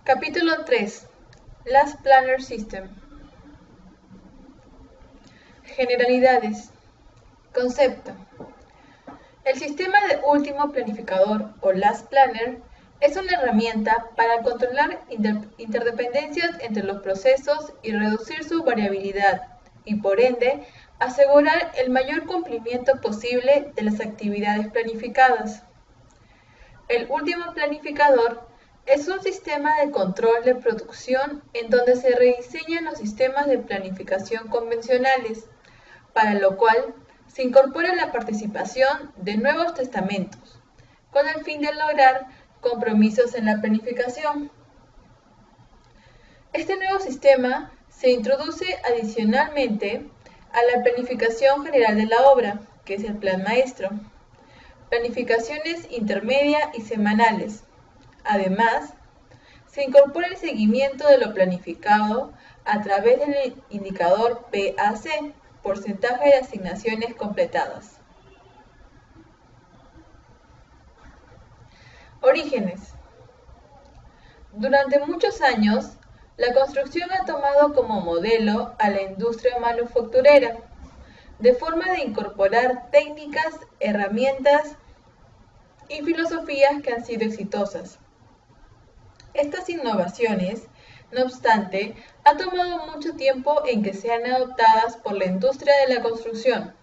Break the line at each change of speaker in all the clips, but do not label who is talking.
Capítulo 3. Last Planner System. Generalidades. Concepto. El sistema de último planificador o Last Planner es una herramienta para controlar interdependencias entre los procesos y reducir su variabilidad y, por ende, asegurar el mayor cumplimiento posible de las actividades planificadas. El último planificador es un sistema de control de producción en donde se rediseñan los sistemas de planificación convencionales, para lo cual se incorpora la participación de nuevos testamentos, con el fin de lograr compromisos en la planificación. Este nuevo sistema se introduce adicionalmente a la planificación general de la obra, que es el plan maestro, planificaciones intermedia y semanales. Además, se incorpora el seguimiento de lo planificado a través del indicador PAC, porcentaje de asignaciones completadas. Orígenes. Durante muchos años, la construcción ha tomado como modelo a la industria manufacturera, de forma de incorporar técnicas, herramientas y filosofías que han sido exitosas. Estas innovaciones, no obstante, ha tomado mucho tiempo en que sean adoptadas por la industria de la construcción.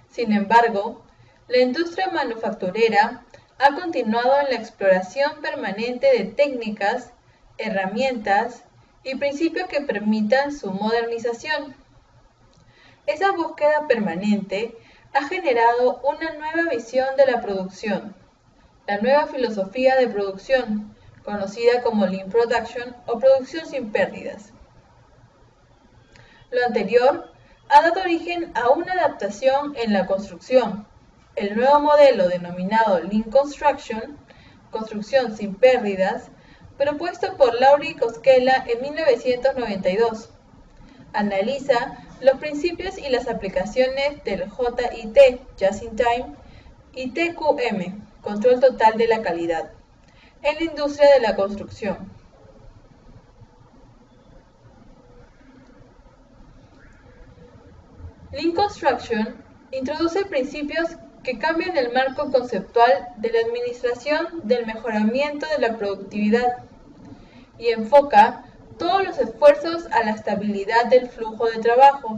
Sin embargo, la industria manufacturera ha continuado en la exploración permanente de técnicas, herramientas y principios que permitan su modernización. Esa búsqueda permanente ha generado una nueva visión de la producción, la nueva filosofía de producción, conocida como Lean Production o producción sin pérdidas. Lo anterior ha dado origen a una adaptación en la construcción, el nuevo modelo denominado Lean Construction, construcción sin pérdidas, propuesto por Laurie Koskela en 1992. Analiza los principios y las aplicaciones del JIT, Just in Time, y TQM, control total de la calidad, en la industria de la construcción. Lean Construction introduce principios que cambian el marco conceptual de la administración del mejoramiento de la productividad y enfoca todos los esfuerzos a la estabilidad del flujo de trabajo.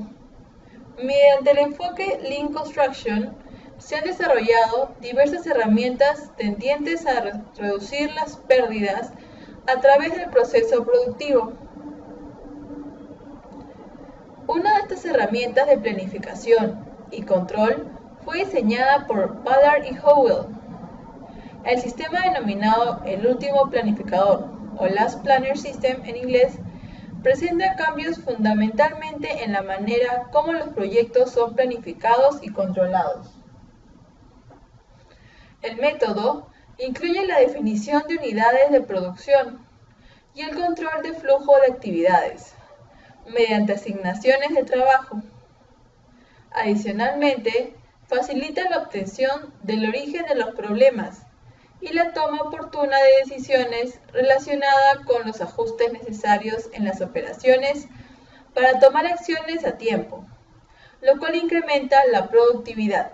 Mediante el enfoque Lean Construction, se han desarrollado diversas herramientas tendientes a reducir las pérdidas a través del proceso productivo. Una de estas herramientas de planificación y control fue diseñada por Ballard y Howell. El sistema denominado el último planificador o Last Planner System en inglés presenta cambios fundamentalmente en la manera como los proyectos son planificados y controlados. El método incluye la definición de unidades de producción y el control de flujo de actividades mediante asignaciones de trabajo. Adicionalmente, facilita la obtención del origen de los problemas y la toma oportuna de decisiones relacionada con los ajustes necesarios en las operaciones para tomar acciones a tiempo, lo cual incrementa la productividad.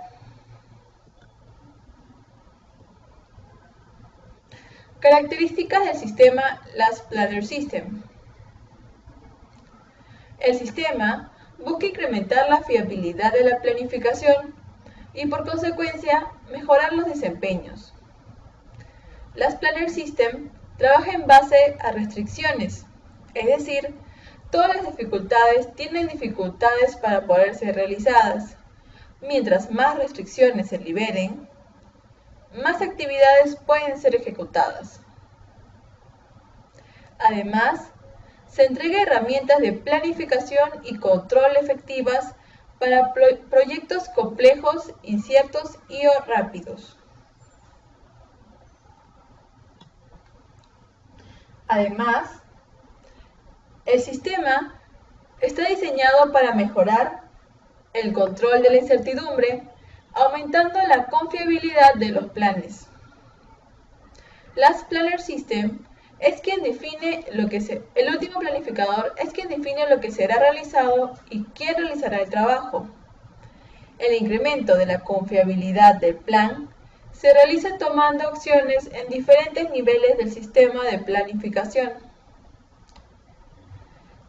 Características del sistema Last Planner System. El sistema busca incrementar la fiabilidad de la planificación y, por consecuencia, mejorar los desempeños. Last Planner System trabaja en base a restricciones, es decir, todas las dificultades tienen dificultades para poder ser realizadas. Mientras más restricciones se liberen, más actividades pueden ser ejecutadas. Además, se entrega herramientas de planificación y control efectivas para proyectos complejos, inciertos y rápidos. Además, el sistema está diseñado para mejorar el control de la incertidumbre, aumentando la confiabilidad de los planes. Last Planner System es quien define el último planificador es quien define lo que será realizado y quién realizará el trabajo. El incremento de la confiabilidad del plan se realiza tomando opciones en diferentes niveles del sistema de planificación.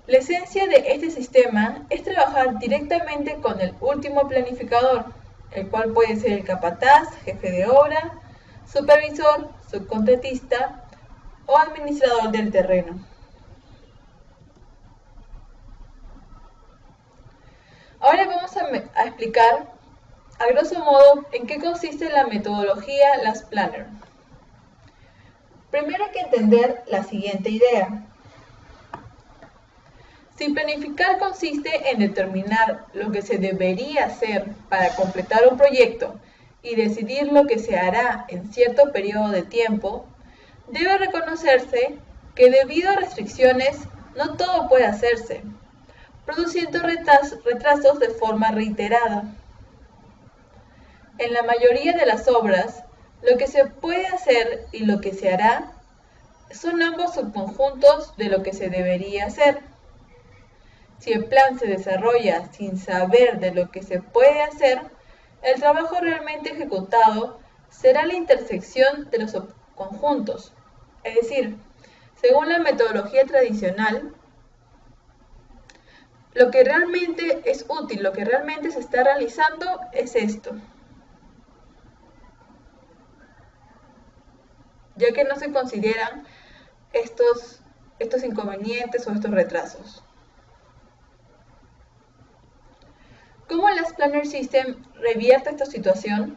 La esencia de este sistema es trabajar directamente con el último planificador, el cual puede ser el capataz, jefe de obra, supervisor, subcontratista o administrador del terreno. Ahora vamos a explicar, a grosso modo, en qué consiste la metodología Last Planner. Primero hay que entender la siguiente idea. Si planificar consiste en determinar lo que se debería hacer para completar un proyecto y decidir lo que se hará en cierto periodo de tiempo, debe reconocerse que debido a restricciones no todo puede hacerse, produciendo retrasos de forma reiterada. En la mayoría de las obras, lo que se puede hacer y lo que se hará son ambos subconjuntos de lo que se debería hacer. Si el plan se desarrolla sin saber de lo que se puede hacer, el trabajo realmente ejecutado será la intersección de los subconjuntos. Es decir, según la metodología tradicional, lo que realmente es útil, lo que realmente se está realizando es esto, ya que no se consideran estos inconvenientes o estos retrasos. ¿Cómo el Last Planner System revierte esta situación?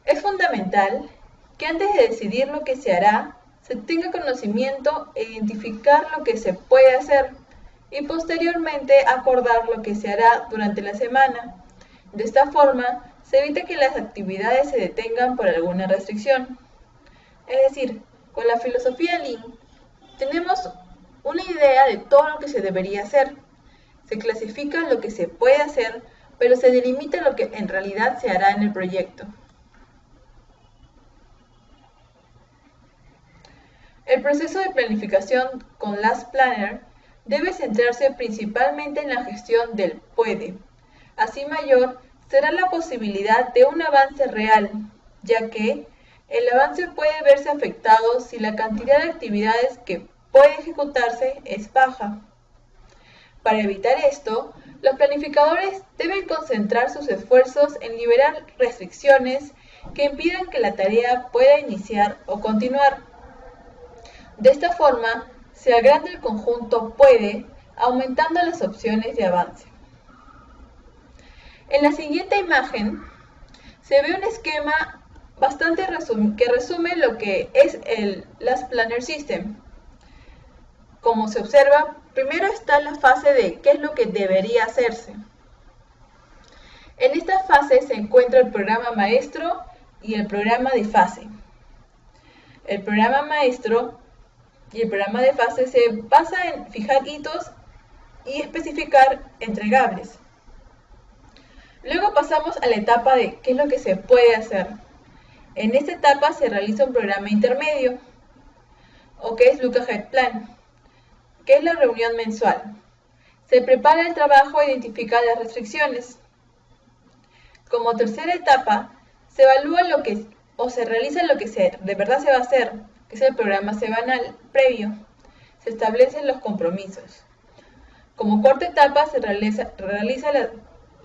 Es fundamental que antes de decidir lo que se hará, se tenga conocimiento e identificar lo que se puede hacer y posteriormente acordar lo que se hará durante la semana. De esta forma, se evita que las actividades se detengan por alguna restricción. Es decir, con la filosofía Lean, tenemos una idea de todo lo que se debería hacer. Se clasifica lo que se puede hacer, pero se delimita lo que en realidad se hará en el proyecto. El proceso de planificación con Last Planner debe centrarse principalmente en la gestión del puede. Así mayor será la posibilidad de un avance real, ya que el avance puede verse afectado si la cantidad de actividades que puede ejecutarse es baja. Para evitar esto, los planificadores deben concentrar sus esfuerzos en liberar restricciones que impidan que la tarea pueda iniciar o continuar. De esta forma, se agranda el conjunto puede, aumentando las opciones de avance. En la siguiente imagen se ve un esquema que resume lo que es el Last Planner System. Como se observa, primero está la fase de qué es lo que debería hacerse. En esta fase se encuentra el programa maestro y el programa de fase. El programa maestro y el programa de fase se basa en fijar hitos y especificar entregables. Luego pasamos a la etapa de qué es lo que se puede hacer. En esta etapa se realiza un programa intermedio, o que es Look Ahead Plan, que es la reunión mensual. Se prepara el trabajo e identifica las restricciones. Como tercera etapa, se evalúa se realiza lo que de verdad se va a hacer, que es el programa semanal previo. Se establecen los compromisos. Como cuarta etapa, se realiza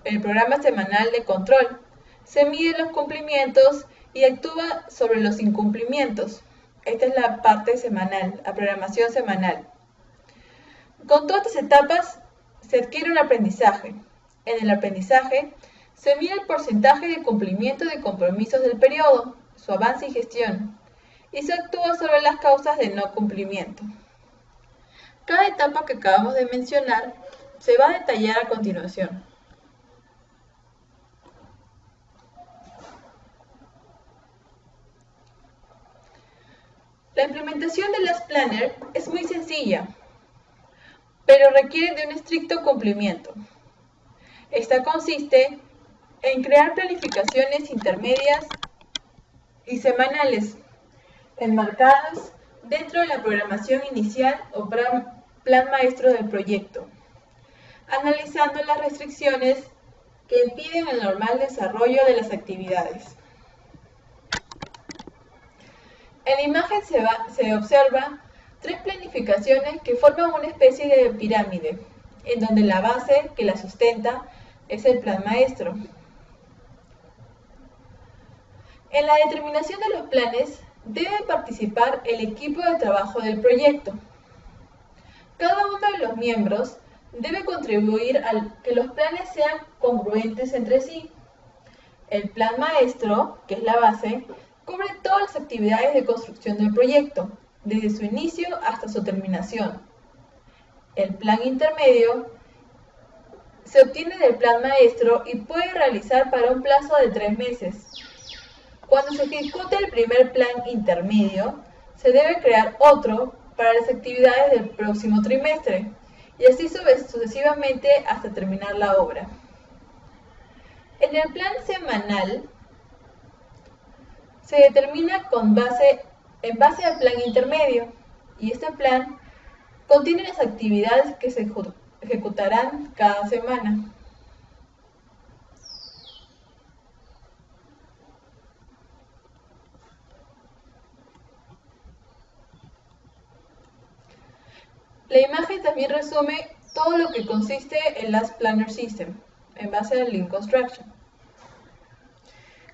el programa semanal de control. Se miden los cumplimientos y actúa sobre los incumplimientos. Esta es la parte semanal, la programación semanal. Con todas estas etapas se adquiere un aprendizaje. En el aprendizaje se mide el porcentaje de cumplimiento de compromisos del periodo, su avance y gestión, y se actúa sobre las causas de no cumplimiento. Cada etapa que acabamos de mencionar se va a detallar a continuación. La implementación de Last Planner es muy sencilla, pero requiere de un estricto cumplimiento. Esta consiste en crear planificaciones intermedias y semanales, enmarcadas dentro de la programación inicial o plan maestro del proyecto, analizando las restricciones que impiden el normal desarrollo de las actividades. En la imagen se observa tres planificaciones que forman una especie de pirámide, en donde la base que la sustenta es el plan maestro. En la determinación de los planes debe participar el equipo de trabajo del proyecto. Cada uno de los miembros debe contribuir a que los planes sean congruentes entre sí. El plan maestro, que es la base, cubre todas las actividades de construcción del proyecto, desde su inicio hasta su terminación. El plan intermedio se obtiene del plan maestro y puede realizar para un plazo de 3 meses. Cuando se ejecute el primer plan intermedio, se debe crear otro para las actividades del próximo trimestre, y así sucesivamente hasta terminar la obra. En el plan semanal, se determina en base al plan intermedio, y este plan contiene las actividades que se ejecutarán cada semana. La imagen también resume todo lo que consiste el Last Planner System, en base al Lean Construction.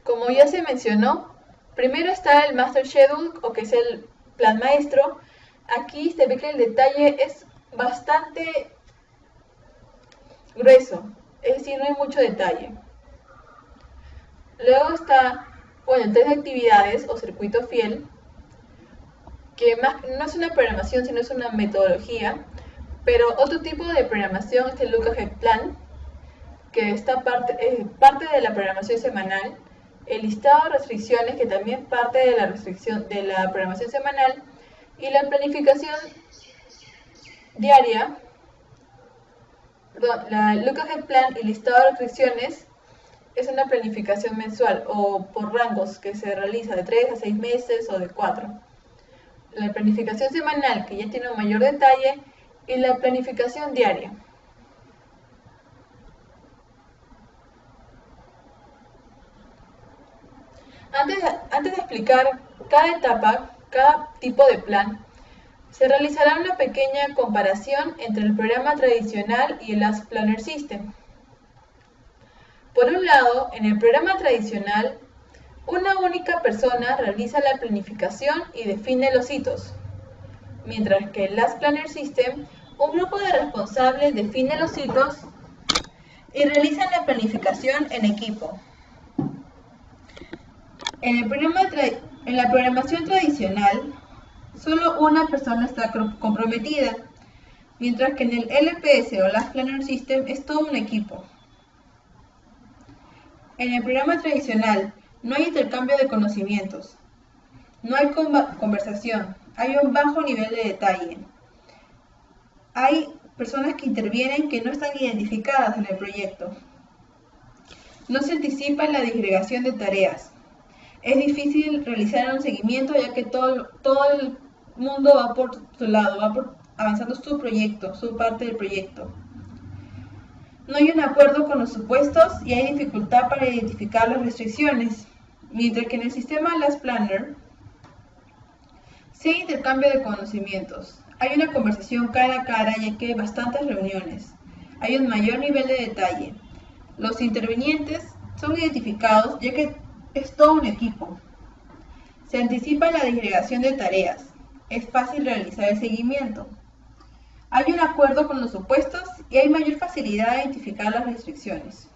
Como ya se mencionó, primero está el Master Schedule, o que es el plan maestro. Aquí se ve que el detalle es bastante grueso, es decir, no hay mucho detalle. Luego está, tres actividades o circuito fiel, que no es una programación, sino es una metodología, pero otro tipo de programación es el Look Ahead Plan, que está parte de la programación semanal, el listado de restricciones, que también parte de la programación semanal, y la planificación diaria. La Look Ahead Plan y listado de restricciones es una planificación mensual o por rangos que se realiza de 3 a 6 meses o de 4. La planificación semanal, que ya tiene un mayor detalle, y la planificación diaria. Antes de explicar cada etapa, cada tipo de plan, se realizará una pequeña comparación entre el programa tradicional y el Last Planner System. Por un lado, en el programa tradicional, una única persona realiza la planificación y define los hitos, mientras que el Last Planner System, un grupo de responsables define los hitos y realiza la planificación en equipo. En la programación tradicional, solo una persona está comprometida, mientras que en el LPS o Last Planner System es todo un equipo. En el programa tradicional no hay intercambio de conocimientos, no hay conversación, hay un bajo nivel de detalle. Hay personas que intervienen que no están identificadas en el proyecto. No se anticipa la disgregación de tareas. Es difícil realizar un seguimiento ya que todo el mundo va por su lado, va avanzando su proyecto, su parte del proyecto. No hay un acuerdo con los supuestos y hay dificultad para identificar las restricciones, mientras que en el sistema Last Planner sí hay intercambio de conocimientos. Hay una conversación cara a cara ya que hay bastantes reuniones. Hay un mayor nivel de detalle. Los intervinientes son identificados ya que es todo un equipo. Se anticipa la disgregación de tareas. Es fácil realizar el seguimiento. Hay un acuerdo con los supuestos y hay mayor facilidad de identificar las restricciones.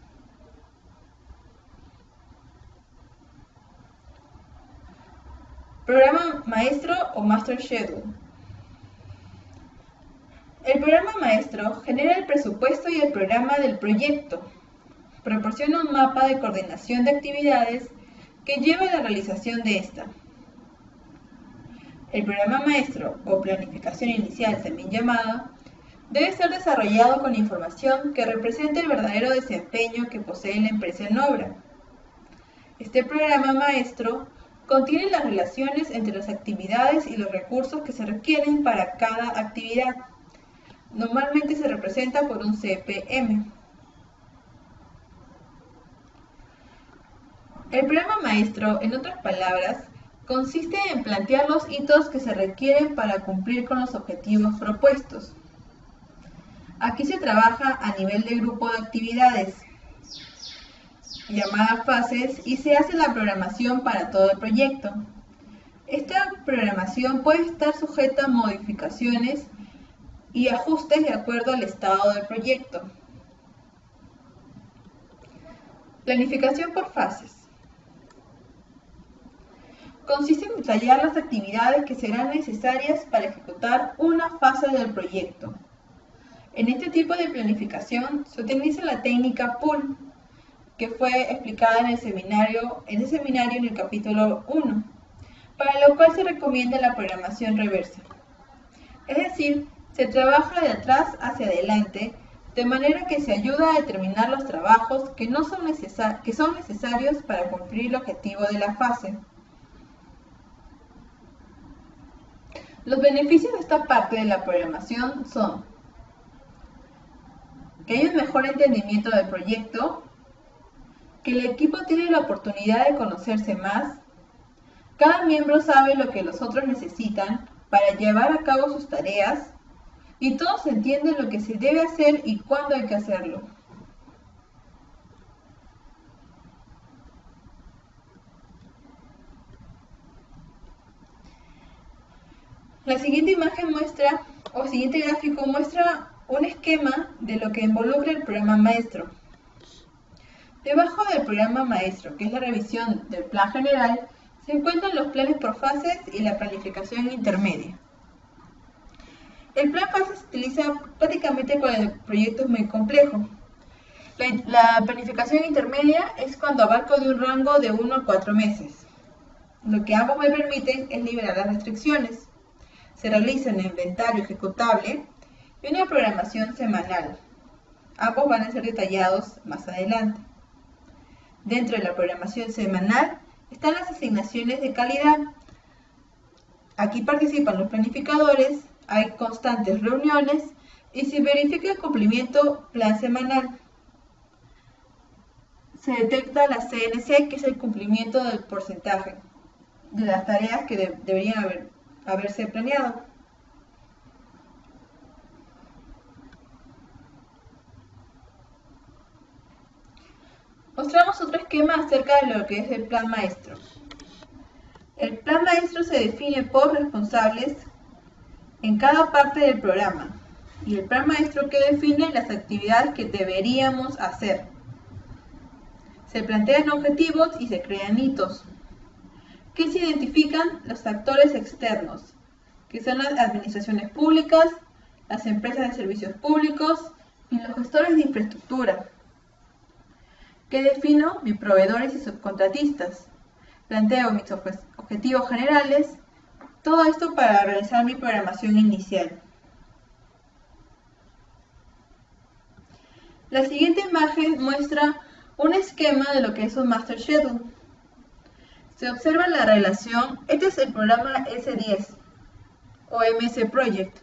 Programa maestro o Master Schedule. El programa maestro genera el presupuesto y el programa del proyecto. Proporciona un mapa de coordinación de actividades que lleva a la realización de esta. El programa maestro o planificación inicial, también llamado, debe ser desarrollado con información que represente el verdadero desempeño que posee la empresa en obra. Este programa maestro Contiene las relaciones entre las actividades y los recursos que se requieren para cada actividad. Normalmente se representa por un CPM. El programa maestro, en otras palabras, consiste en plantear los hitos que se requieren para cumplir con los objetivos propuestos. Aquí se trabaja a nivel de grupo de actividades, llamadas fases, y se hace la programación para todo el proyecto. Esta programación puede estar sujeta a modificaciones y ajustes de acuerdo al estado del proyecto. Planificación por fases. Consiste en detallar las actividades que serán necesarias para ejecutar una fase del proyecto. En este tipo de planificación se utiliza la técnica PUL, que fue explicada en el seminario en el capítulo 1, para lo cual se recomienda la programación reversa. Es decir, se trabaja de atrás hacia adelante, de manera que se ayuda a determinar los trabajos que son necesarios para cumplir el objetivo de la fase. Los beneficios de esta parte de la programación son que hay un mejor entendimiento del proyecto, que el equipo tiene la oportunidad de conocerse más, cada miembro sabe lo que los otros necesitan para llevar a cabo sus tareas y todos entienden lo que se debe hacer y cuándo hay que hacerlo. La siguiente imagen siguiente gráfico muestra un esquema de lo que involucra el programa maestro. Debajo del programa maestro, que es la revisión del plan general, se encuentran los planes por fases y la planificación intermedia. El plan fases se utiliza prácticamente cuando el proyecto es muy complejo. La planificación intermedia es cuando abarca de un rango de 1 a 4 meses. Lo que ambos me permiten es liberar las restricciones. Se realiza un inventario ejecutable y una programación semanal. Ambos van a ser detallados más adelante. Dentro de la programación semanal están las asignaciones de calidad. Aquí participan los planificadores, hay constantes reuniones y se verifica el cumplimiento plan semanal. Se detecta la CNC, que es el cumplimiento del porcentaje de las tareas que deberían haberse planeado. Mostramos otro esquema acerca de lo que es el plan maestro. El plan maestro se define por responsables en cada parte del programa y el plan maestro que define las actividades que deberíamos hacer. Se plantean objetivos y se crean hitos. Que se identifican los actores externos, que son las administraciones públicas, las empresas de servicios públicos y los gestores de infraestructura. Que defino mis proveedores y subcontratistas. Planteo mis objetivos generales, todo esto para realizar mi programación inicial. La siguiente imagen muestra un esquema de lo que es un Master Schedule. Se observa la relación, este es el programa S10 o MS Project.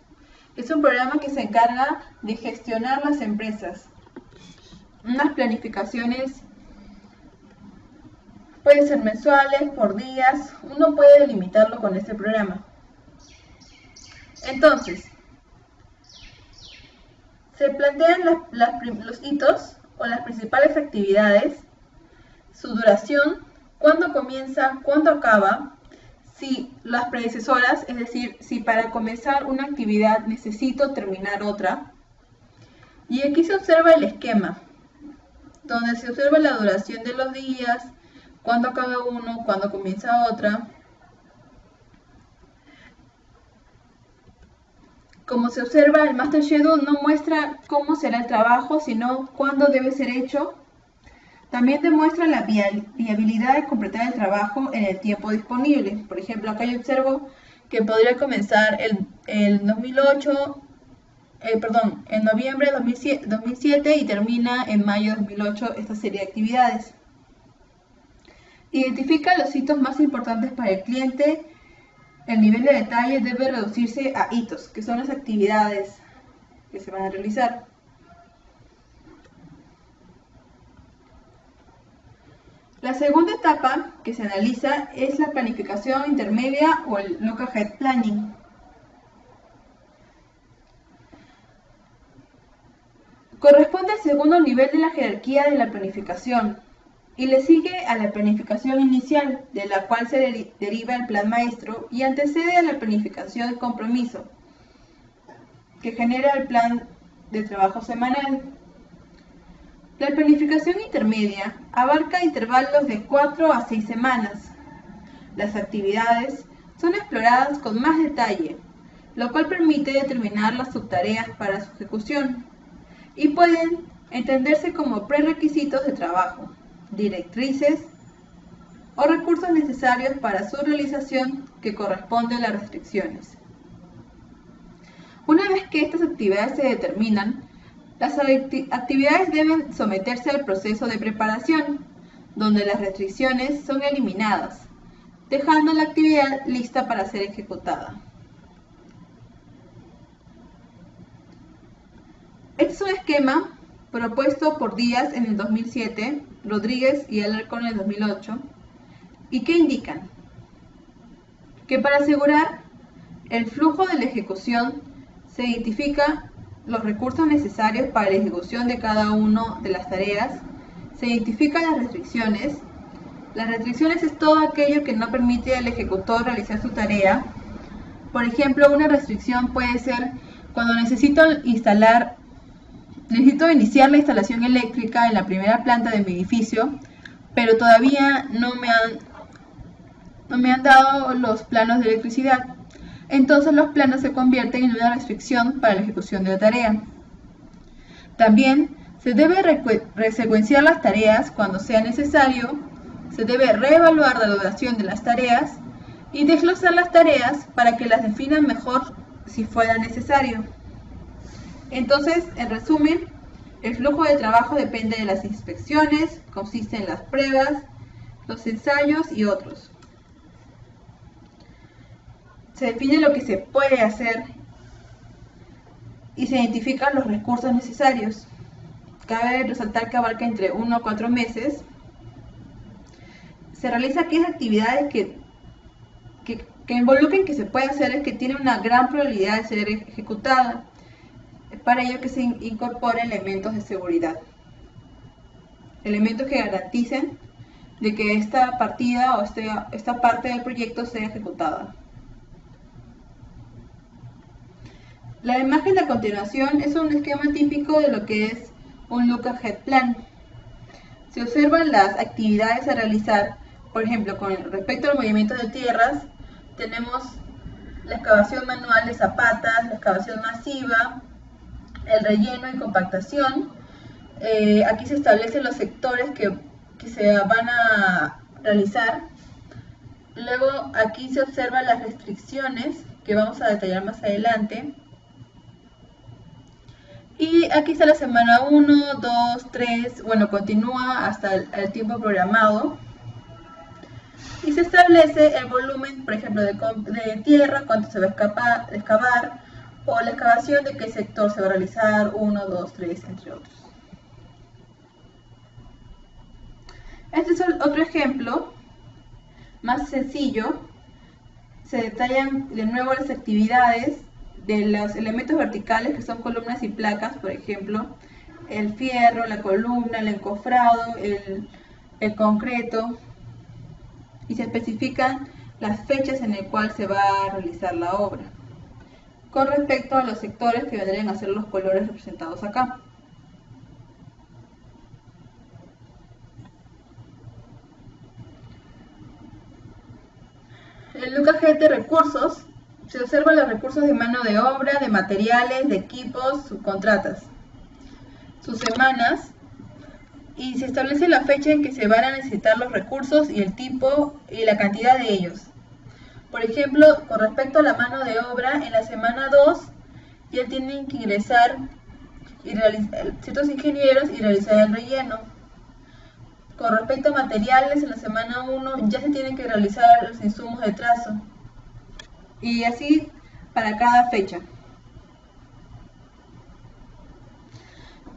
Es un programa que se encarga de gestionar las empresas. Unas planificaciones pueden ser mensuales, por días, uno puede delimitarlo con este programa. Entonces, se plantean los hitos o las principales actividades, su duración, cuándo comienza, cuándo acaba, si las predecesoras, es decir, si para comenzar una actividad necesito terminar otra. Y aquí se observa el esquema, donde se observa la duración de los días, cuándo acaba uno, cuándo comienza otra. Como se observa, el Master Schedule no muestra cómo será el trabajo, sino cuándo debe ser hecho. También demuestra la viabilidad de completar el trabajo en el tiempo disponible. Por ejemplo, acá yo observo que podría comenzar en noviembre de 2007 y termina en mayo de 2008 esta serie de actividades. Identifica los hitos más importantes para el cliente. El nivel de detalle debe reducirse a hitos, que son las actividades que se van a realizar. La segunda etapa que se analiza es la planificación intermedia o el look ahead planning. Corresponde al segundo nivel de la jerarquía de la planificación y le sigue a la planificación inicial, de la cual se deriva el plan maestro y antecede a la planificación de compromiso, que genera el plan de trabajo semanal. La planificación intermedia abarca intervalos de 4 a 6 semanas. Las actividades son exploradas con más detalle, lo cual permite determinar las subtareas para su ejecución y pueden entenderse como prerequisitos de trabajo, directrices o recursos necesarios para su realización que corresponden a las restricciones. Una vez que estas actividades se determinan, las actividades deben someterse al proceso de preparación, donde las restricciones son eliminadas, dejando la actividad lista para ser ejecutada. Este es un esquema propuesto por Díaz en el 2007, Rodríguez y Alarcón en el 2008, y que indican que para asegurar el flujo de la ejecución se identifica los recursos necesarios para la ejecución de cada una de las tareas, se identifican las restricciones. Las restricciones es todo aquello que no permite al ejecutor realizar su tarea. Por ejemplo, una restricción puede ser cuando necesito iniciar la instalación eléctrica en la primera planta de mi edificio, pero todavía no me han dado los planos de electricidad. Entonces los planos se convierten en una restricción para la ejecución de la tarea. También se debe resecuenciar las tareas cuando sea necesario, se debe reevaluar la duración de las tareas y desglosar las tareas para que las definan mejor si fuera necesario. Entonces, en resumen, el flujo de trabajo depende de las inspecciones, consiste en las pruebas, los ensayos y otros. Se define lo que se puede hacer y se identifican los recursos necesarios. Cabe resaltar que abarca entre 1 a 4 meses. Se realiza aquellas actividades que involucren que se puede hacer, es que tiene una gran probabilidad de ser ejecutada. Es para ello que se incorporan elementos de seguridad. Elementos que garanticen de que esta partida o esta parte del proyecto sea ejecutada. La imagen a continuación es un esquema típico de lo que es un look ahead plan. Se observan las actividades a realizar, por ejemplo, con respecto al movimiento de tierras, tenemos la excavación manual de zapatas, la excavación masiva, el relleno y compactación. Aquí se establecen los sectores que se van a realizar. Luego aquí se observan las restricciones que vamos a detallar más adelante. Y aquí está la semana 1, 2, 3, bueno, continúa hasta el tiempo programado. Y se establece el volumen, por ejemplo, de tierra, cuánto se va a excavar, o la excavación de qué sector se va a realizar, 1, 2, 3, entre otros. Este es otro ejemplo, más sencillo. Se detallan de nuevo las actividades de los elementos verticales que son columnas y placas, por ejemplo, el fierro, la columna, el encofrado, el concreto, y se especifican las fechas en las cuales se va a realizar la obra, con respecto a los sectores que vendrían a ser los colores representados acá. El look ahead de recursos. Se observan los recursos de mano de obra, de materiales, de equipos, subcontratas, sus semanas, y se establece la fecha en que se van a necesitar los recursos y el tipo y la cantidad de ellos. Por ejemplo, con respecto a la mano de obra, en la semana 2 ya tienen que ingresar ciertos ingenieros y realizar el relleno. Con respecto a materiales, en la semana 1 ya se tienen que realizar los insumos de trazo. Y así para cada fecha.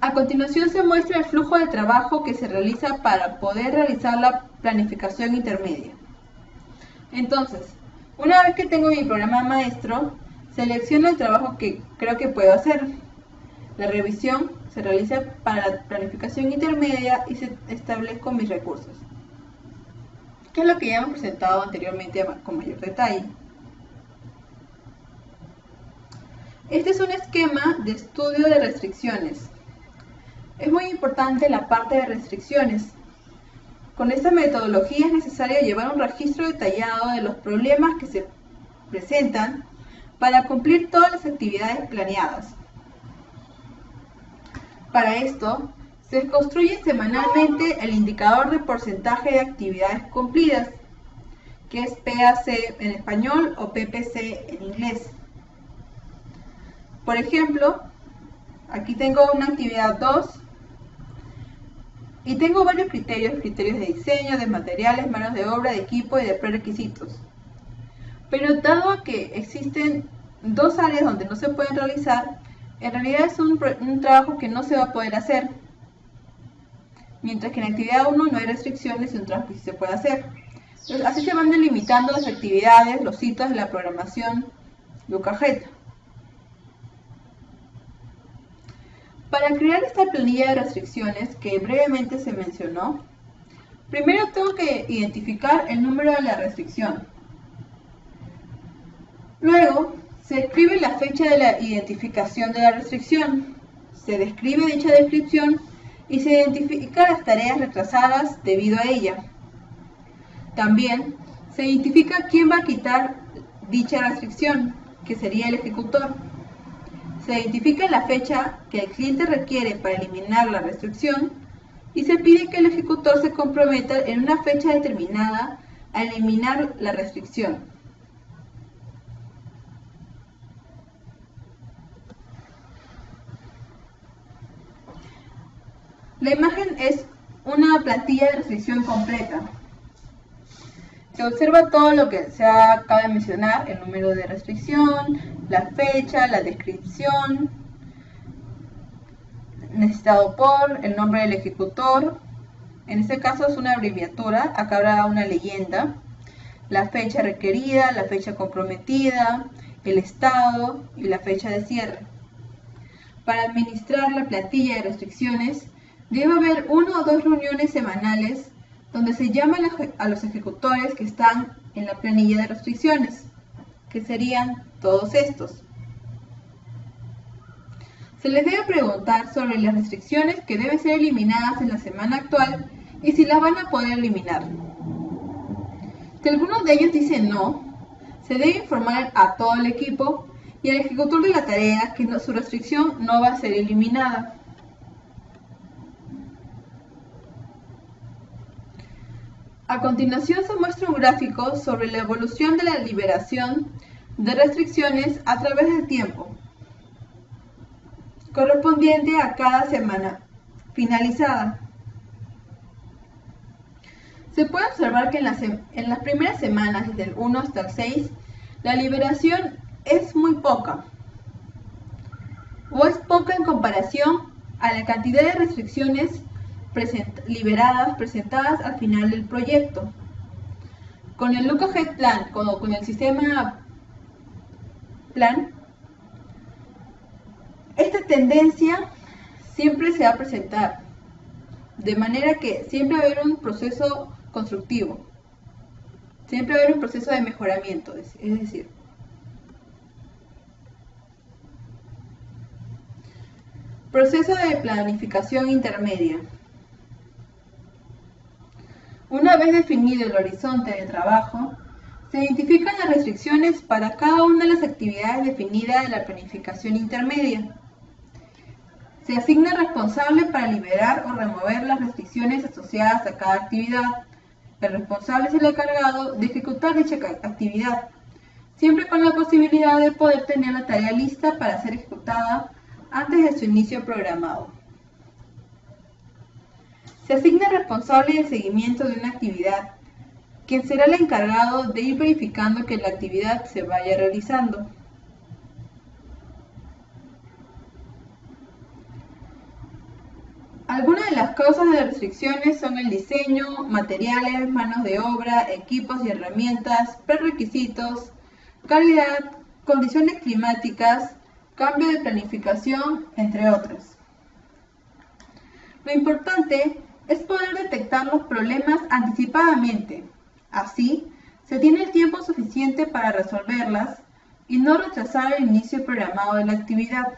A continuación se muestra el flujo de trabajo que se realiza para poder realizar la planificación intermedia. Entonces, una vez que tengo mi programa maestro, selecciono el trabajo que creo que puedo hacer. La revisión se realiza para la planificación intermedia y se establezco mis recursos, que es lo que ya hemos presentado anteriormente con mayor detalle. Este es un esquema de estudio de restricciones. Es muy importante la parte de restricciones. Con esta metodología es necesario llevar un registro detallado de los problemas que se presentan para cumplir todas las actividades planeadas. Para esto, se construye semanalmente el indicador de porcentaje de actividades cumplidas, que es PAC en español o PPC en inglés. Por ejemplo, aquí tengo una actividad 2 y tengo varios criterios de diseño, de materiales, manos de obra, de equipo y de prerequisitos. Pero dado que existen dos áreas donde no se pueden realizar, en realidad es un trabajo que no se va a poder hacer. Mientras que en actividad 1 no hay restricciones y un trabajo que sí se puede hacer. Entonces, así se van delimitando las actividades, los hitos de la programación Lucajet. Para crear esta planilla de restricciones que brevemente se mencionó, primero tengo que identificar el número de la restricción. Luego, se escribe la fecha de la identificación de la restricción, se describe dicha descripción y se identifican las tareas retrasadas debido a ella. También se identifica quién va a quitar dicha restricción, que sería el ejecutor. Se identifica la fecha que el cliente requiere para eliminar la restricción y se pide que el ejecutor se comprometa en una fecha determinada a eliminar la restricción. La imagen es una plantilla de restricción completa. Se observa todo lo que se acaba de mencionar, el número de restricción, la fecha, la descripción, necesitado por, el nombre del ejecutor. En este caso es una abreviatura, acá habrá una leyenda, la fecha requerida, la fecha comprometida, el estado y la fecha de cierre. Para administrar la plantilla de restricciones, debe haber 1 o 2 reuniones semanales donde se llama a los ejecutores que están en la planilla de restricciones, que serían todos estos. Se les debe preguntar sobre las restricciones que deben ser eliminadas en la semana actual y si las van a poder eliminar. Si algunos de ellos dicen no, se debe informar a todo el equipo y al ejecutor de la tarea que su restricción no va a ser eliminada. A continuación se muestra un gráfico sobre la evolución de la liberación de restricciones a través del tiempo, correspondiente a cada semana finalizada. Se puede observar que en las primeras semanas, desde el 1 hasta el 6, la liberación es muy poca, o es poca en comparación a la cantidad de restricciones presentadas al final del proyecto. Con el Lucajet Plan, con el sistema Plan, esta tendencia siempre se va a presentar, de manera que siempre va a haber un proceso constructivo, siempre va a haber un proceso de mejoramiento, es decir, proceso de planificación intermedia. Una vez definido el horizonte de trabajo, se identifican las restricciones para cada una de las actividades definidas de la planificación intermedia. Se asigna responsable para liberar o remover las restricciones asociadas a cada actividad. El responsable es el encargado de ejecutar dicha actividad, siempre con la posibilidad de poder tener la tarea lista para ser ejecutada antes de su inicio programado. Se Se asigna responsable del seguimiento de una actividad, quien será el encargado de ir verificando que la actividad se vaya realizando. Algunas de las causas de restricciones son el diseño, materiales, manos de obra, equipos y herramientas, prerequisitos, calidad, condiciones climáticas, cambio de planificación, entre otros. Lo importante es poder detectar los problemas anticipadamente. Así, se tiene el tiempo suficiente para resolverlas y no retrasar el inicio programado de la actividad,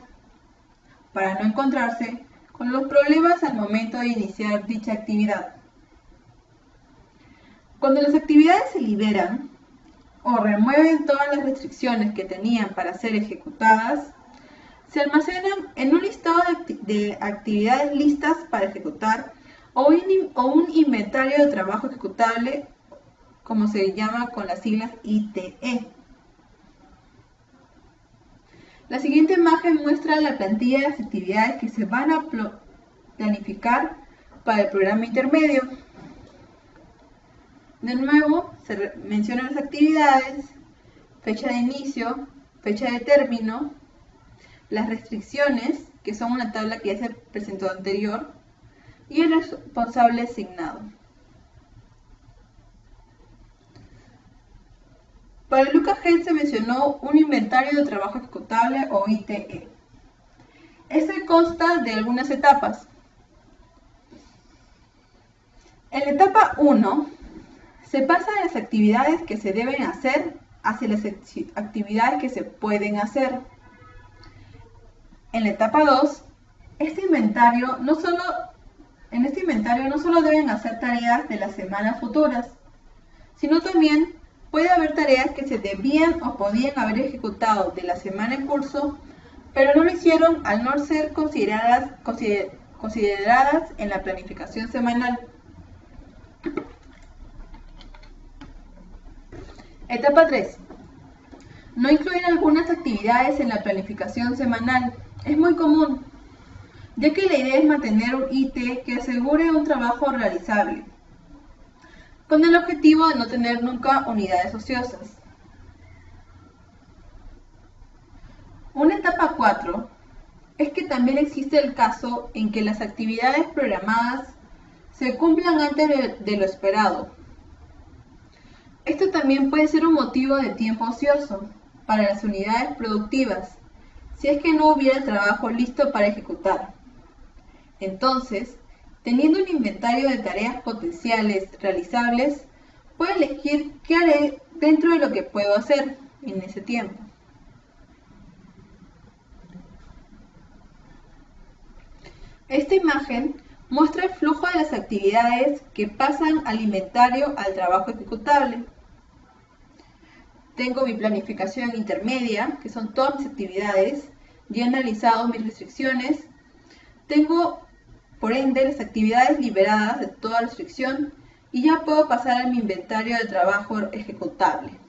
para no encontrarse con los problemas al momento de iniciar dicha actividad. Cuando las actividades se liberan o remueven todas las restricciones que tenían para ser ejecutadas, se almacenan en un listado de actividades listas para ejecutar o un inventario de trabajo ejecutable, como se llama con las siglas ITE. La siguiente imagen muestra la plantilla de las actividades que se van a planificar para el programa intermedio. De nuevo, se mencionan las actividades, fecha de inicio, fecha de término, las restricciones, que son una tabla que ya se presentó anterior, y el responsable asignado. Para el LUCA-GED se mencionó un inventario de trabajo ejecutable o ITE. Este consta de algunas etapas. En la etapa 1, se pasa de las actividades que se deben hacer hacia las actividades que se pueden hacer. En la etapa 2, en este inventario no solo deben hacer tareas de las semanas futuras, sino también puede haber tareas que se debían o podían haber ejecutado de la semana en curso, pero no lo hicieron al no ser consideradas en la planificación semanal. Etapa 3. No incluir algunas actividades en la planificación semanal. Es muy común, ya que la idea es mantener un IT que asegure un trabajo realizable, con el objetivo de no tener nunca unidades ociosas. Una etapa 4 es que también existe el caso en que las actividades programadas se cumplan antes de lo esperado. Esto también puede ser un motivo de tiempo ocioso para las unidades productivas, si es que no hubiera trabajo listo para ejecutar. Entonces, teniendo un inventario de tareas potenciales realizables, puedo elegir qué haré dentro de lo que puedo hacer en ese tiempo. Esta imagen muestra el flujo de las actividades que pasan al inventario al trabajo ejecutable. Tengo mi planificación intermedia, que son todas mis actividades, ya he analizado mis restricciones. Tengo, por ende, las actividades liberadas de toda restricción y ya puedo pasar a mi inventario de trabajo ejecutable.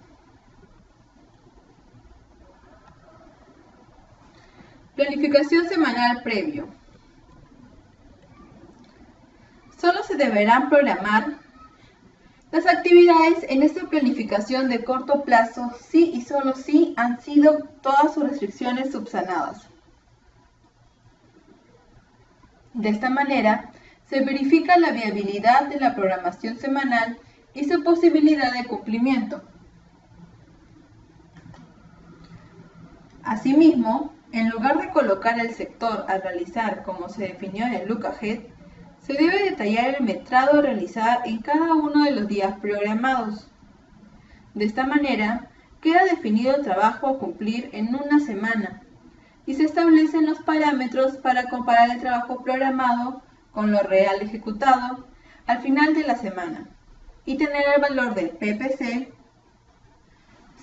Planificación semanal previo. Solo se deberán programar las actividades en esta planificación de corto plazo si y solo si han sido todas sus restricciones subsanadas. De esta manera, se verifica la viabilidad de la programación semanal y su posibilidad de cumplimiento. Asimismo, en lugar de colocar el sector a realizar como se definió en el LUCA-GED, se debe detallar el metrado a realizar en cada uno de los días programados. De esta manera, queda definido el trabajo a cumplir en una semana y se establecen los parámetros para comparar el trabajo programado con lo real ejecutado al final de la semana y tener el valor del PPC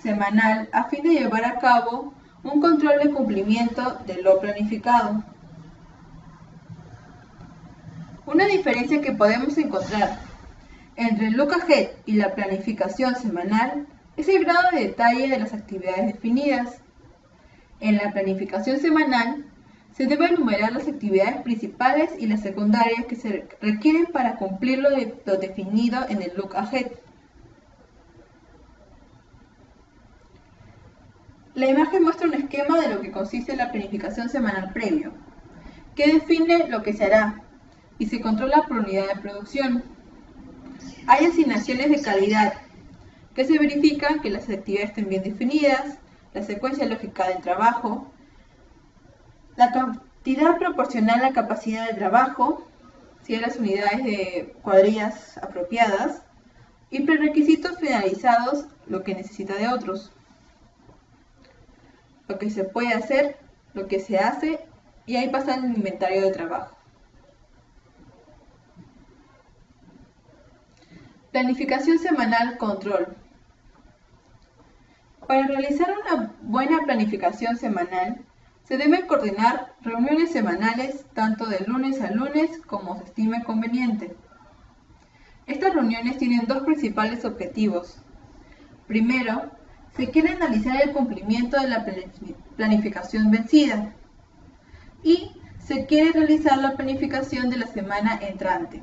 semanal a fin de llevar a cabo un control de cumplimiento de lo planificado. Una diferencia que podemos encontrar entre el LUCA-GED y la planificación semanal es el grado de detalle de las actividades definidas. En la planificación semanal Se debe enumerar las actividades principales y las secundarias que se requieren para cumplir lo definido en el Look Ahead. La imagen muestra un esquema de lo que consiste la planificación semanal previo, que define lo que se hará y se controla por unidad de producción. Hay asignaciones de calidad, que se verifican que las actividades estén bien definidas, la secuencia lógica del trabajo, la cantidad proporcional a la capacidad de trabajo, si hay las unidades de cuadrillas apropiadas, y prerequisitos finalizados, lo que necesita de otros. Lo que se puede hacer, lo que se hace, y ahí pasa el inventario de trabajo. Planificación semanal control. Para realizar una buena planificación semanal, se deben coordinar reuniones semanales tanto de lunes a lunes como se estime conveniente. Estas reuniones tienen dos principales objetivos. Primero, se quiere analizar el cumplimiento de la planificación vencida y se quiere realizar la planificación de la semana entrante.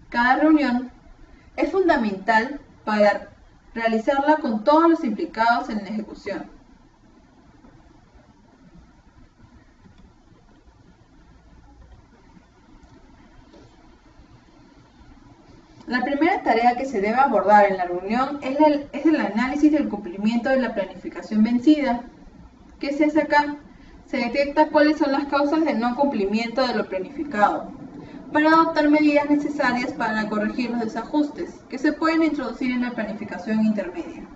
Cada reunión es fundamental para realizarla con todos los implicados en la ejecución. La primera tarea que se debe abordar en la reunión es el análisis del cumplimiento de la planificación vencida. ¿Qué se hace acá? Se detecta cuáles son las causas del no cumplimiento de lo planificado, para adoptar medidas necesarias para corregir los desajustes que se pueden introducir en la planificación intermedia.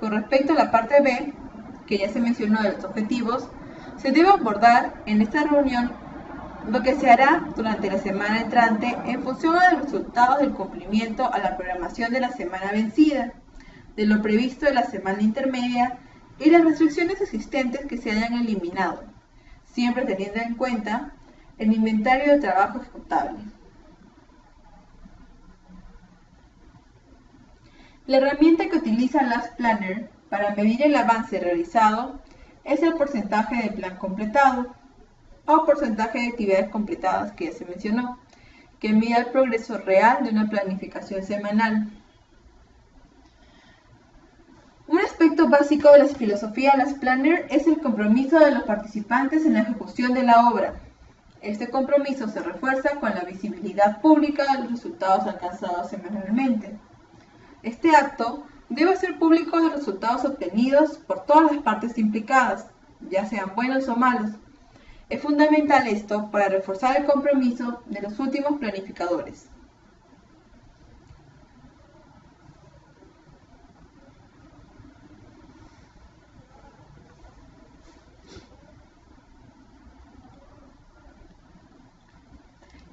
Con respecto a la parte B, que ya se mencionó de los objetivos, se debe abordar en esta reunión lo que se hará durante la semana entrante en función a los resultados del cumplimiento a la programación de la semana vencida, de lo previsto de la semana intermedia y las restricciones existentes que se hayan eliminado, siempre teniendo en cuenta el inventario de trabajo ejecutable. La herramienta que utiliza Last Planner para medir el avance realizado es el porcentaje de plan completado o porcentaje de actividades completadas que ya se mencionó, que mide el progreso real de una planificación semanal. Un aspecto básico de la filosofía Last Planner es el compromiso de los participantes en la ejecución de la obra. Este compromiso se refuerza con la visibilidad pública de los resultados alcanzados semanalmente. Este acto debe hacer público los resultados obtenidos por todas las partes implicadas, ya sean buenos o malos. Es fundamental esto para reforzar el compromiso de los últimos planificadores.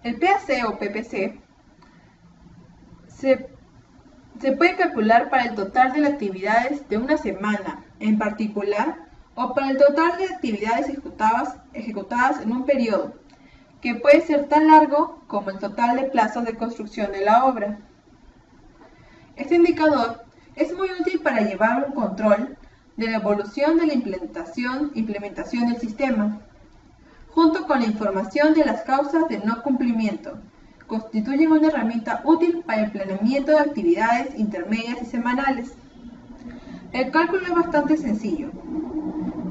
El PAC o PPC se puede calcular para el total de las actividades de una semana en particular o para el total de actividades ejecutadas en un periodo, que puede ser tan largo como el total de plazos de construcción de la obra. Este indicador es muy útil para llevar un control de la evolución de la implementación del sistema, junto con la información de las causas de no cumplimiento. Constituyen una herramienta útil para el planeamiento de actividades intermedias y semanales. El cálculo es bastante sencillo.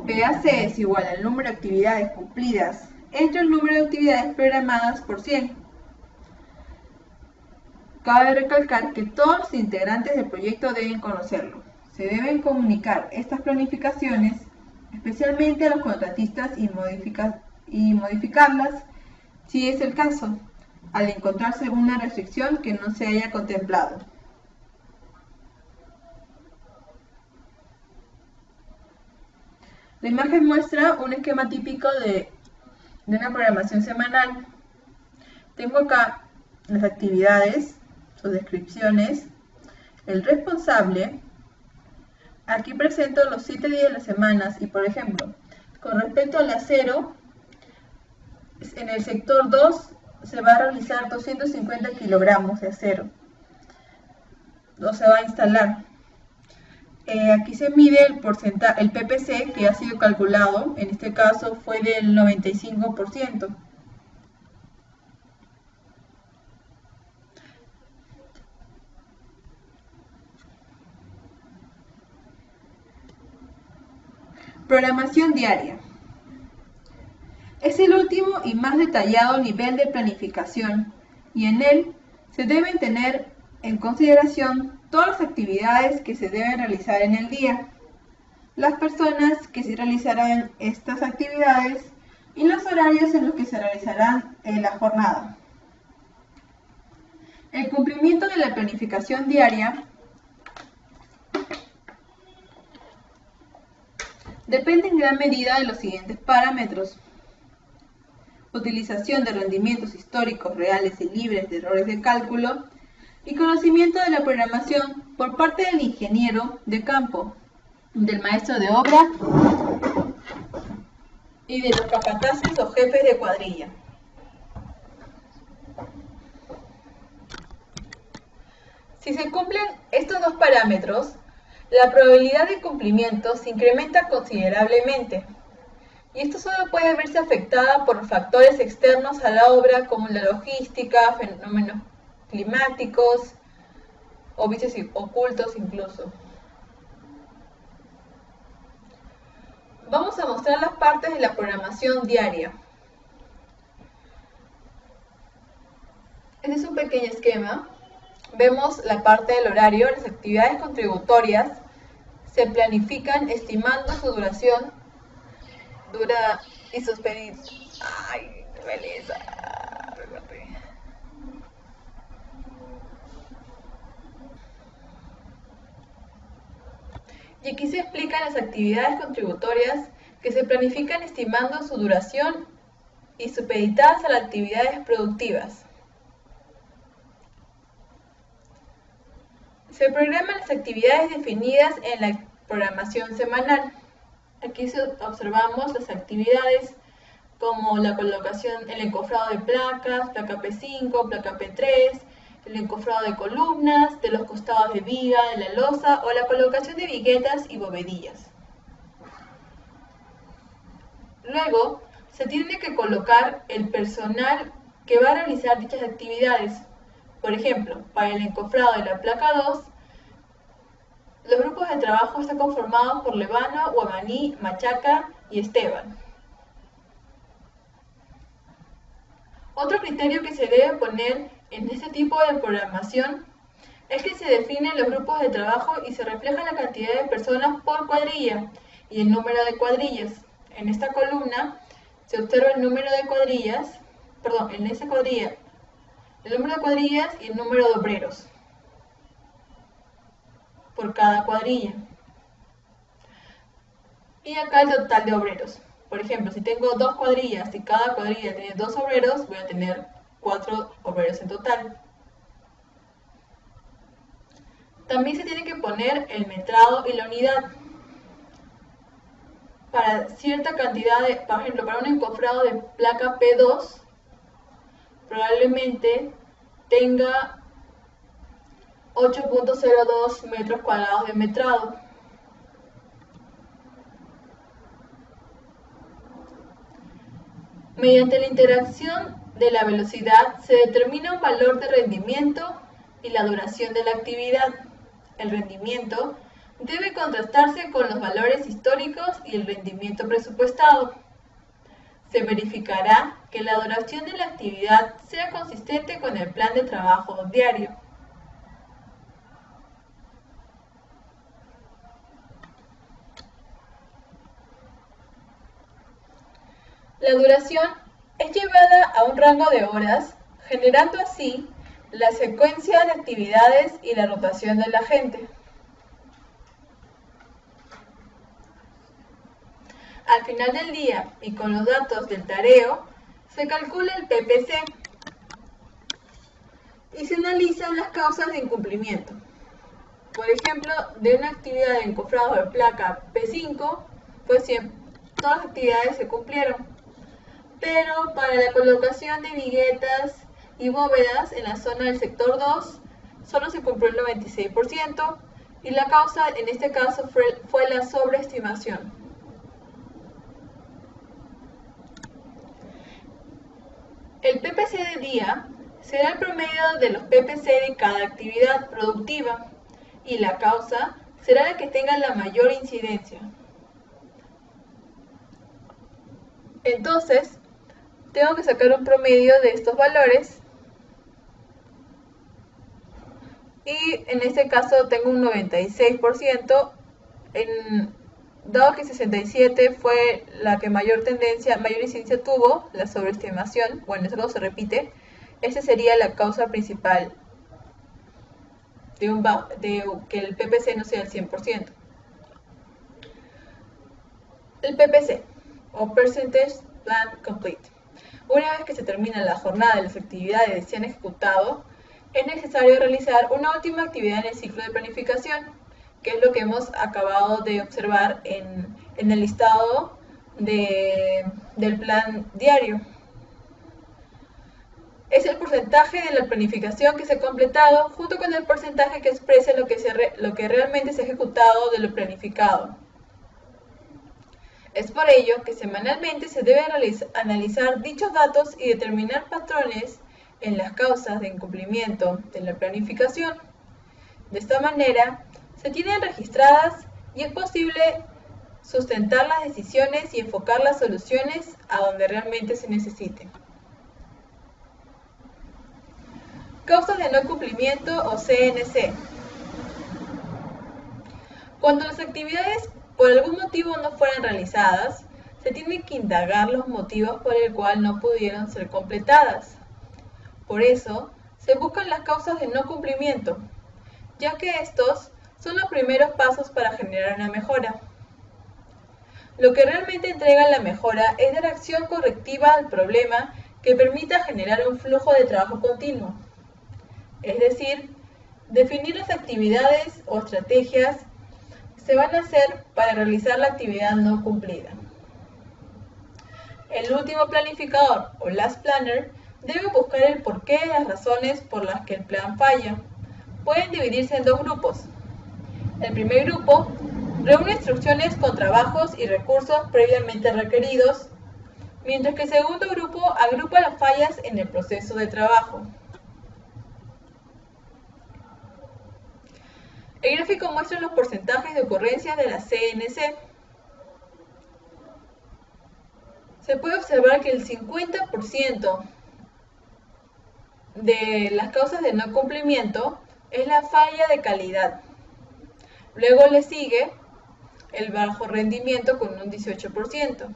PAC es igual al número de actividades cumplidas entre el número de actividades programadas por 100. Cabe recalcar que todos los integrantes del proyecto deben conocerlo. Se deben comunicar estas planificaciones, especialmente a los contratistas y modificarlas, si es el caso, al encontrarse alguna restricción que no se haya contemplado. La imagen muestra un esquema típico de una programación semanal. Tengo acá las actividades, sus descripciones, el responsable. Aquí presento los 7 días de las semanas y, por ejemplo, con respecto al acero, en el sector 2 se va a realizar 250 kilogramos de acero. O se va a instalar. Aquí se mide el porcentaje, el PPC que ha sido calculado, en este caso fue del 95%. Programación diaria. Es el último y más detallado nivel de planificación y en él se deben tener en consideración todas las actividades que se deben realizar en el día, las personas que se realizarán estas actividades y los horarios en los que se realizarán en la jornada. El cumplimiento de la planificación diaria depende en gran medida de los siguientes parámetros: utilización de rendimientos históricos reales y libres de errores de cálculo y conocimiento de la programación por parte del ingeniero de campo, del maestro de obra y de los capataces o jefes de cuadrilla. Si se cumplen estos dos parámetros, la probabilidad de cumplimiento se incrementa considerablemente. Y esto solo puede verse afectada por factores externos a la obra como la logística, fenómenos climáticos o vicios ocultos incluso. Vamos a mostrar las partes de la programación diaria. Este es un pequeño esquema. Vemos la parte del horario. Las actividades contributorias se planifican estimando su duración y sus pedidos. ¡Ay, qué belleza! Y aquí se explican las actividades contributorias que se planifican estimando su duración y supeditadas a las actividades productivas. Se programan las actividades definidas en la programación semanal. Aquí observamos las actividades como la colocación, el encofrado de placas, placa P5, placa P3, el encofrado de columnas, de los costados de viga, de la losa o la colocación de viguetas y bovedillas. Luego, se tiene que colocar el personal que va a realizar dichas actividades. Por ejemplo, para el encofrado de la placa 2, los grupos de trabajo están conformados por Levano, Guamaní, Machaca y Esteban. Otro criterio que se debe poner en este tipo de programación es que se definen los grupos de trabajo y se refleja la cantidad de personas por cuadrilla y el número de cuadrillas. En esta columna se observa el número de cuadrillas, en esta cuadrilla, el número de cuadrillas y el número de obreros por cada cuadrilla. Y acá el total de obreros. Por ejemplo, si tengo 2 cuadrillas y cada cuadrilla tiene 2 obreros, voy a tener 4 obreros en total. También se tiene que poner el metrado y la unidad. Para cierta cantidad de, por ejemplo, para un encofrado de placa P2, probablemente tenga 8.02 metros cuadrados de metrado. Mediante la interacción de la velocidad se determina un valor de rendimiento y la duración de la actividad. El rendimiento debe contrastarse con los valores históricos y el rendimiento presupuestado. Se verificará que la duración de la actividad sea consistente con el plan de trabajo diario. La duración es llevada a un rango de horas, generando así la secuencia de actividades y la rotación de la gente. Al final del día y con los datos del tareo, se calcula el PPC y se analizan las causas de incumplimiento. Por ejemplo, de una actividad de encofrado de placa P5, pues todas las actividades se cumplieron. Pero para la colocación de viguetas y bóvedas en la zona del sector 2, solo se cumplió el 96%, y la causa en este caso fue la sobreestimación. El PPC de día será el promedio de los PPC de cada actividad productiva y la causa será la que tenga la mayor incidencia. Entonces, tengo que sacar un promedio de estos valores y en este caso tengo un 96%, dado que 67 fue la que mayor incidencia tuvo, la sobreestimación, bueno, eso se repite, esa sería la causa principal de que el PPC no sea el 100%. El PPC, o Percentage Plan Complete. Una vez que se termina la jornada de las actividades que se han ejecutado, es necesario realizar una última actividad en el ciclo de planificación, que es lo que hemos acabado de observar en el listado del plan diario. Es el porcentaje de la planificación que se ha completado junto con el porcentaje que expresa lo que realmente se ha ejecutado de lo planificado. Es por ello que semanalmente se debe analizar dichos datos y determinar patrones en las causas de incumplimiento de la planificación. De esta manera, se tienen registradas y es posible sustentar las decisiones y enfocar las soluciones a donde realmente se necesiten. Causas de no cumplimiento o CNC. Cuando las actividades por algún motivo no fueran realizadas, se tiene que indagar los motivos por el cual no pudieron ser completadas. Por eso, se buscan las causas de no cumplimiento, ya que estos son los primeros pasos para generar una mejora. Lo que realmente entrega la mejora es la reacción correctiva al problema que permita generar un flujo de trabajo continuo. Es decir, definir las actividades o estrategias que se van a hacer para realizar la actividad no cumplida. El último planificador o last planner debe buscar el porqué de las razones por las que el plan falla. Pueden dividirse en dos grupos. El primer grupo reúne instrucciones con trabajos y recursos previamente requeridos, mientras que el segundo grupo agrupa las fallas en el proceso de trabajo. El gráfico muestra los porcentajes de ocurrencias de la CNC. Se puede observar que el 50% de las causas de no cumplimiento es la falla de calidad. Luego le sigue el bajo rendimiento con un 18%.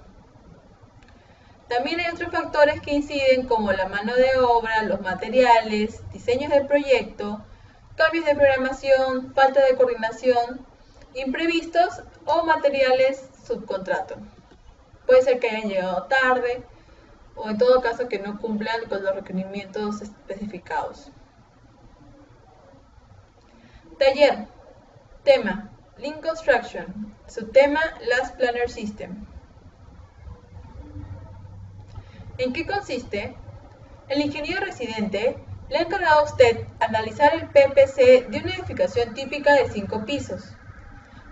También hay otros factores que inciden como la mano de obra, los materiales, diseños del proyecto, cambios de programación, falta de coordinación, imprevistos o materiales subcontrato. Puede ser que hayan llegado tarde o en todo caso que no cumplan con los requerimientos especificados. Taller. Tema: Lean Construction. Subtema: Last Planner System. ¿En qué consiste? El ingeniero residente le ha encargado a usted analizar el PPC de una edificación típica de 5 pisos.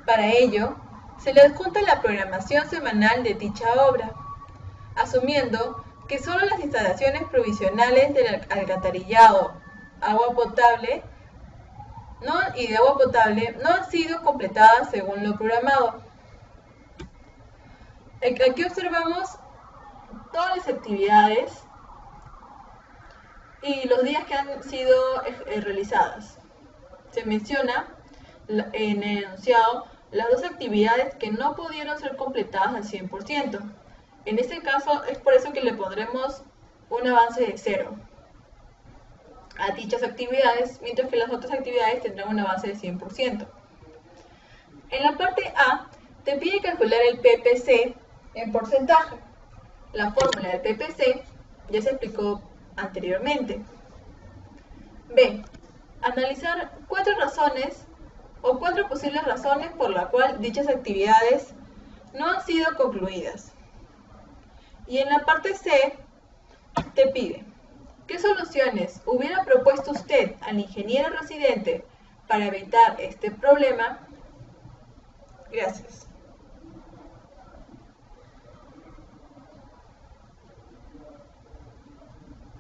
Para ello, se le adjunta la programación semanal de dicha obra, asumiendo que solo las instalaciones provisionales del alcantarillado, agua potable no han sido completadas según lo programado. Aquí observamos todas las actividades y los días que han sido realizadas. Se menciona en el enunciado las dos actividades que no pudieron ser completadas al 100%. En este caso es por eso que le pondremos un avance de 0 a dichas actividades, mientras que las otras actividades tendrán un avance de 100%. En la parte A, te pide calcular el PPC en porcentaje. La fórmula del PPC ya se explicó anteriormente. B. Analizar 4 razones o 4 posibles razones por las cuales dichas actividades no han sido concluidas. Y en la parte C, te pide: ¿qué soluciones hubiera propuesto usted al ingeniero residente para evitar este problema. Gracias.